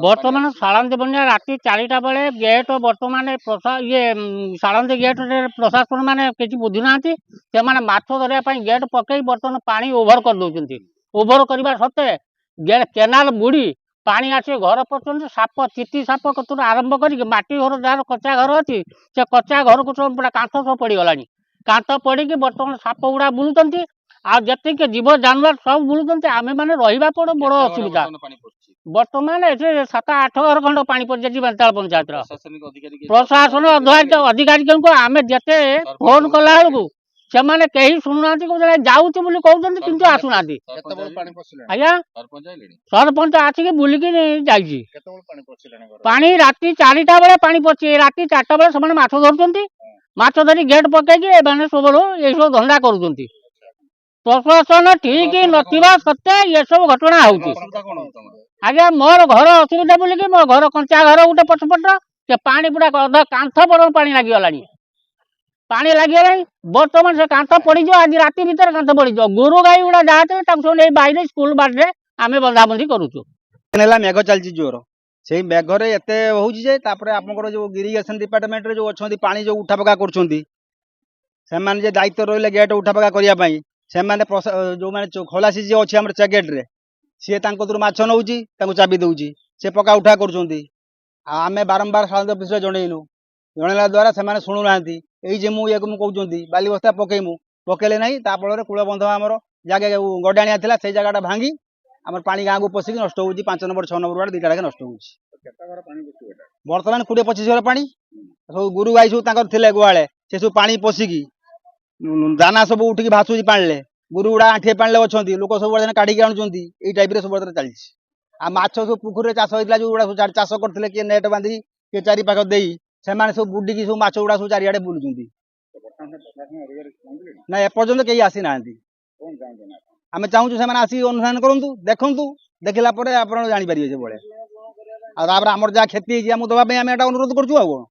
बर्तमान सालांती बन्या राति 4टा बेले गेट बर्तमान ये सालांती गेट प्रशासन मैंने किसी बुझी ना से माछ धरने गेट पकई बर्तमान पानी ओभर कर दौरान ओभर करने सत्वे गेट केनाल बुड़ी पानी आसी घर पर्यटन साप चिति साप कतु आरंभ कर माटी घर जार कच्चा घर अच्छी से कच्चा घर को सब पूरा कांथ सब पड़गला कांथ पड़ी बर्तमान साप गुड़ा बुलूँ आती जीव जानवर सब बुलूँ आम मैंने रहा पड़ो बड़ असुविधा बर्तमान 7-8 घर खंड पानी पड़ जाए बेंताल पंचायत प्रशासन अधिकारी आम जिते फोन कला बेलू से मैंने कहीं शुणुना जाऊँ कहते आसुना आज्ञा सरपंच आसिक बुलिकी जाइए पानी राति 4टा बेले पानी पची राति 4टा बेले से माछ धरुंच माछ धरी गेट पकईकि सब ये सब धंदा कर प्रशासन ठीक नथिबा सत्ते ये सब घटना होउची आज्ञा मोर घर असुविधा बोलिकी मो घर कंचा घर गोटे पछपट से पानी पूरा अधा कांथ पर पानी लगिगलानी पानी लगिगलानी बर्तमान से कांथ पड़ज आज राति भर कांथ पड़ज गोरु गाई गुड़ा जहाँ सब नहीं बाहर स्कूल बाटे आम बंधाबंधी करुचु मेघ चलती जोर से मेघरे एत हो जो इरिगेशन डिपार्टमेंट जो अच्छा पानी जो उठा पका कर दायित्व रही गेट उठा पका करने जो मैंने खलासी जी अच्छी आम चेकेट रे सी माछ नौ चाबी दौर से पका उठा करें बारंबार साधारण अफिस जनइनु जनइला द्वारा से शुणुना ये मुझे कहते बाली बस्ता पकईमु पकड़े ना फल कूलबंध आमर जगह गडाणिया था से जगह भांगी आम पा गाँव को पशिक नष्ट हो 5 नंबर 6 नंबर वार्ड 2टा लेखे नष्ट हो बर्तमान 20-25 घर पानी सब गुरु गाई सब थे गुआले से सब पा पशिकी दाना सब उठिकी भासुची पाने गुरु गुड़ा आठे पाने अच्छा लोक सब काढ़ी आणुंट ये टाइप सब चलती आ माछ सब पुखुरी चाष होता जो गुड़ा चाष करते किए नेट बांधी किए चारिपाख दे सब बुडिकी सब माछ गुड़ा सब चारिआडे बुलुंट ना एपर्यंत कहीं आसी ना आम चाहूँ से आसिक अनुसंधान करूँ देखूँ देखला आप जापर से बड़े आमर जहाँ क्षति मुझे दवाई अनुरोध करूँ।